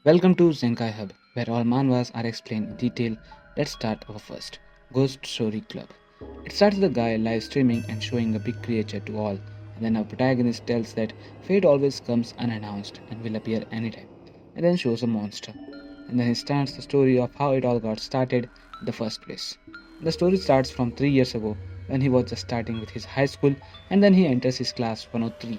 Welcome to Zenkai Hub, where all manhwas are explained in detail. Let's start our first Ghost Story Club. It starts with a guy live streaming and showing a big creature to all, and then our protagonist tells that fate always comes unannounced and will appear anytime, and then shows a monster. And then he starts the story of how it all got started in the first place. The story starts from 3 years ago when he was just starting with his high school, and then he enters his class 103.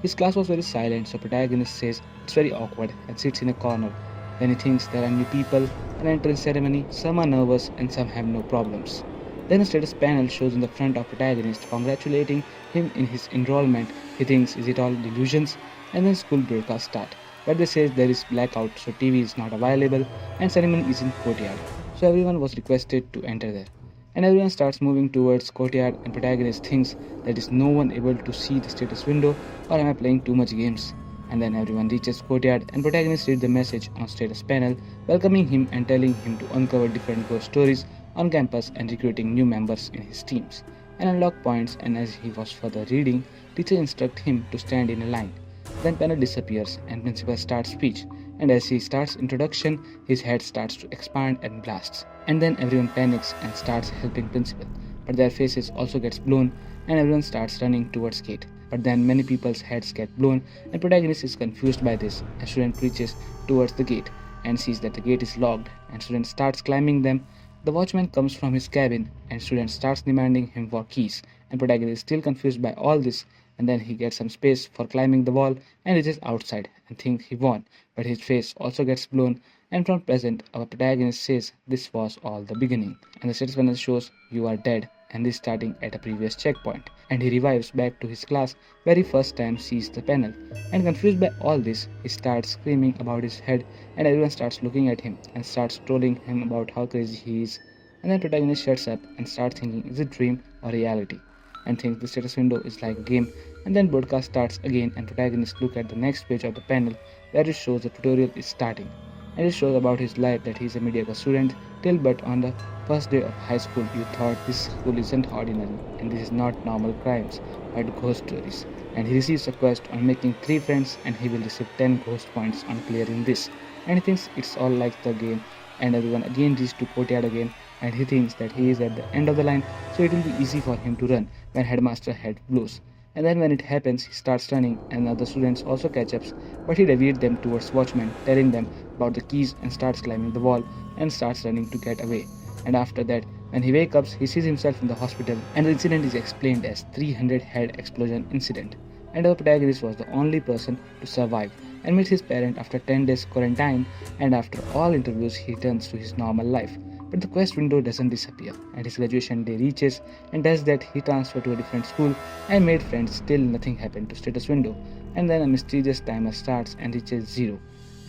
His class was very silent, so protagonist says it's very awkward and sits in a corner. Then he thinks there are new people, an entrance ceremony, some are nervous and some have no problems. Then a status panel shows in the front of protagonist congratulating him in his enrollment. He thinks is it all delusions? And then school broadcast start. But they say there is blackout, so TV is not available and ceremony is in courtyard. So everyone was requested to enter there. And everyone starts moving towards courtyard and protagonist thinks that is no one able to see the status window, or am I playing too much games? And then everyone reaches courtyard and protagonist reads the message on status panel welcoming him and telling him to uncover different ghost stories on campus and recruiting new members in his teams and unlock points. And as he was further reading, teacher instruct him to stand in a line. Then panel disappears and principal starts speech, and as he starts introduction, his head starts to expand and blasts. And then everyone panics and starts helping principal, but their faces also gets blown and everyone starts running towards gate. But then many people's heads get blown and protagonist is confused by this. A student reaches towards the gate and sees that the gate is locked and student starts climbing them. The watchman comes from his cabin and student starts demanding him for keys, and protagonist is still confused by all this. And then he gets some space for climbing the wall and reaches outside and thinks he won, but his face also gets blown. And from present, our protagonist says this was all the beginning, and the status panel shows you are dead and is starting at a previous checkpoint. And he revives back to his class where he first time sees the panel. And confused by all this, he starts screaming about his head, and everyone starts looking at him and starts trolling him about how crazy he is. And then protagonist shuts up and starts thinking is it dream or reality, and thinks the status window is like a game. And then broadcast starts again and protagonist look at the next page of the panel where it shows the tutorial is starting, and it shows about his life that he is a mediocre student till but on the first day of high school you thought this school isn't ordinary and this is not normal crimes but ghost stories. And he receives a quest on making 3 friends and he will receive 10 ghost points on clearing this. And he thinks it's all like the game, and everyone again reaches to courtyard again, and he thinks that he is at the end of the line, so it will be easy for him to run when headmaster head blows. And then when it happens, he starts running and other students also catch up, but he deviates them towards watchmen, telling them about the keys and starts climbing the wall and starts running to get away. And after that, when he wakes up, he sees himself in the hospital and the incident is explained as 300 head explosion incident. And our protagonist was the only person to survive and meets his parent after 10 days quarantine, and after all interviews he returns to his normal life. But the quest window doesn't disappear, and his graduation day reaches, and does that he transferred to a different school and made friends. Still nothing happened to status window, and then a mysterious timer starts and reaches 0,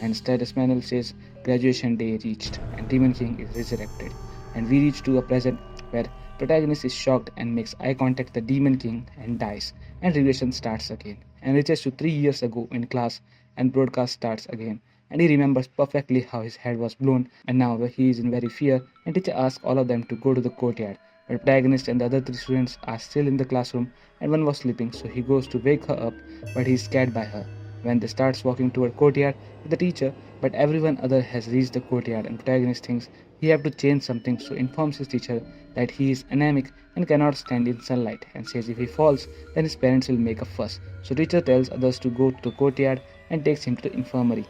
and status panel says graduation day reached and Demon King is resurrected. And we reach to a present where protagonist is shocked and makes eye contact with the Demon King and dies, and regression starts again and reaches to 3 years ago in class, and broadcast starts again, and he remembers perfectly how his head was blown, and now he is in very fear, and teacher asks all of them to go to the courtyard. But protagonist and the other 3 students are still in the classroom and one was sleeping, so he goes to wake her up, but he is scared by her. When they starts walking toward courtyard with the teacher, but everyone other has reached the courtyard, and protagonist thinks he have to change something, so informs his teacher that he is anemic and cannot stand in sunlight, and says if he falls then his parents will make a fuss. So teacher tells others to go to the courtyard and takes him to the infirmary.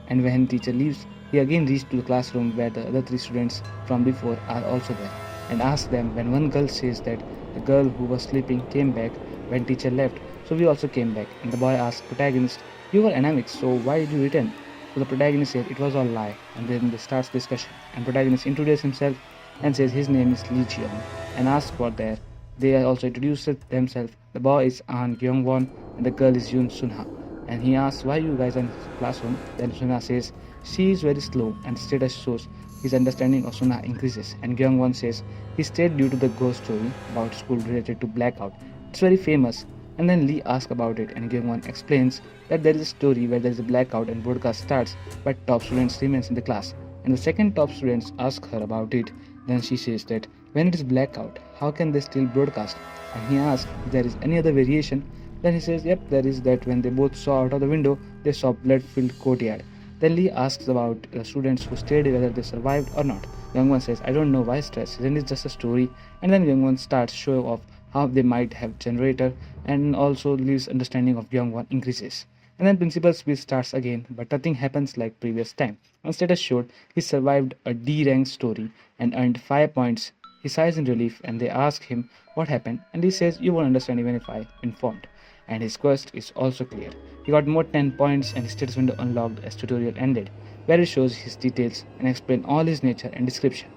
And when teacher leaves, he again reaches to the classroom where the other 3 students from before are also there, and asks them when one girl says that the girl who was sleeping came back when teacher left, so we also came back. And the boy asks protagonist, you were anemic, so why did you return? So the protagonist says it was all lie, and then they starts discussion, and protagonist introduces himself and says his name is Lee Cheong and asks for there. They also introduce themselves. The boy is An Gyong Won and the girl is Yoon Sunha, and he asks why you guys are in his classroom. Then Sunha says she is very slow, and status shows his understanding of Sunha increases, and Gyong Won says he stayed due to the ghost story about school related to blackout. It's very famous. And then Lee asks about it, and Gyung Won explains that there is a story where there is a blackout and broadcast starts, but top students remains in the class. And the second top students ask her about it. Then she says that when it is blackout, how can they still broadcast? And he asks if there is any other variation. Then he says, yep, there is that when they both saw out of the window, they saw blood-filled courtyard. Then Lee asks about the students who stayed, whether they survived or not. Youngwon says, I don't know why stress, isn't it just a story? And then Youngwon starts showing off how they might have generator, and also Lee's understanding of Youngwon increases. And then principal speech starts again, but nothing happens like previous time. Instead, as showed, he survived a D rank story and earned 5 points. He sighs in relief and they ask him what happened, and he says, you won't understand even if I informed. And his quest is also clear. He got more 10 points and his status window unlocked as tutorial ended, where he shows his details and explain all his nature and description.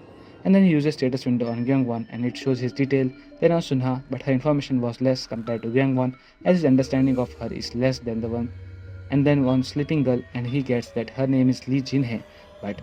And then he uses status window on Gyeongwon and it shows his detail. They know Sunha, but her information was less compared to Gyeongwon, as his understanding of her is less than the one. And then one sleeping girl, and he gets that her name is Lee Jinhae, but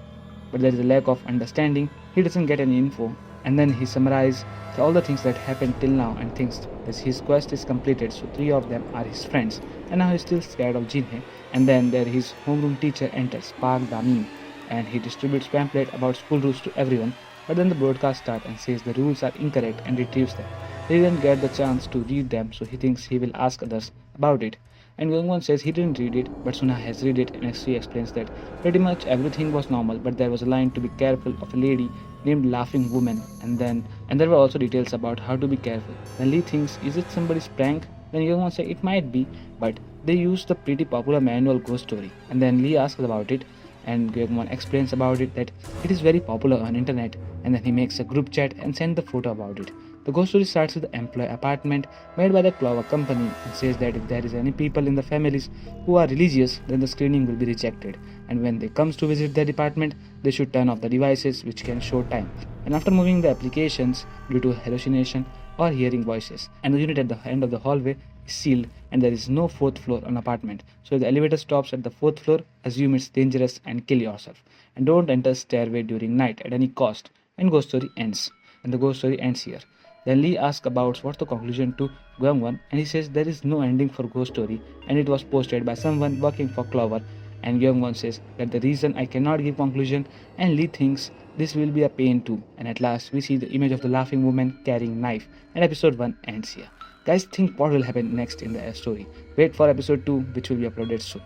there is a lack of understanding. He doesn't get any info, and then he summarizes all the things that happened till now and thinks that his quest is completed. So three of them are his friends, and now he's still scared of Jinhae. And then there his homeroom teacher enters, Park Damin, and he distributes pamphlet about school rules to everyone. But then the broadcast starts and says the rules are incorrect and retrieves them. He didn't get the chance to read them, so he thinks he will ask others about it. And Gangwon says he didn't read it, but Suna has read it, and she explains that pretty much everything was normal, but there was a line to be careful of a lady named Laughing Woman, and there were also details about how to be careful. Then Lee thinks, is it somebody's prank? Then Gangwon says it might be, but they used the pretty popular manual ghost story. And then Lee asks about it, and Gangwon explains about it that it is very popular on internet, and then he makes a group chat and sends the photo about it. The ghost story starts with the employee apartment made by the Clover Company and says that if there is any people in the families who are religious, then the screening will be rejected. And when they comes to visit their department, they should turn off the devices which can show time. And after moving the applications due to hallucination or hearing voices, and the unit at the end of the hallway is sealed and there is no fourth floor on apartment. So if the elevator stops at the fourth floor, assume it's dangerous and kill yourself. And don't enter stairway during night at any cost. And ghost story ends. And the ghost story ends here. Then Lee asks about what's the conclusion to Gyeongwon, and he says there is no ending for Ghost Story and it was posted by someone working for Clover. And Gyeongwon says that the reason I cannot give conclusion, and Lee thinks this will be a pain too. And at last we see the image of the laughing woman carrying knife, and episode 1 ends here. Guys, think what will happen next in the story. Wait for episode 2, which will be uploaded soon.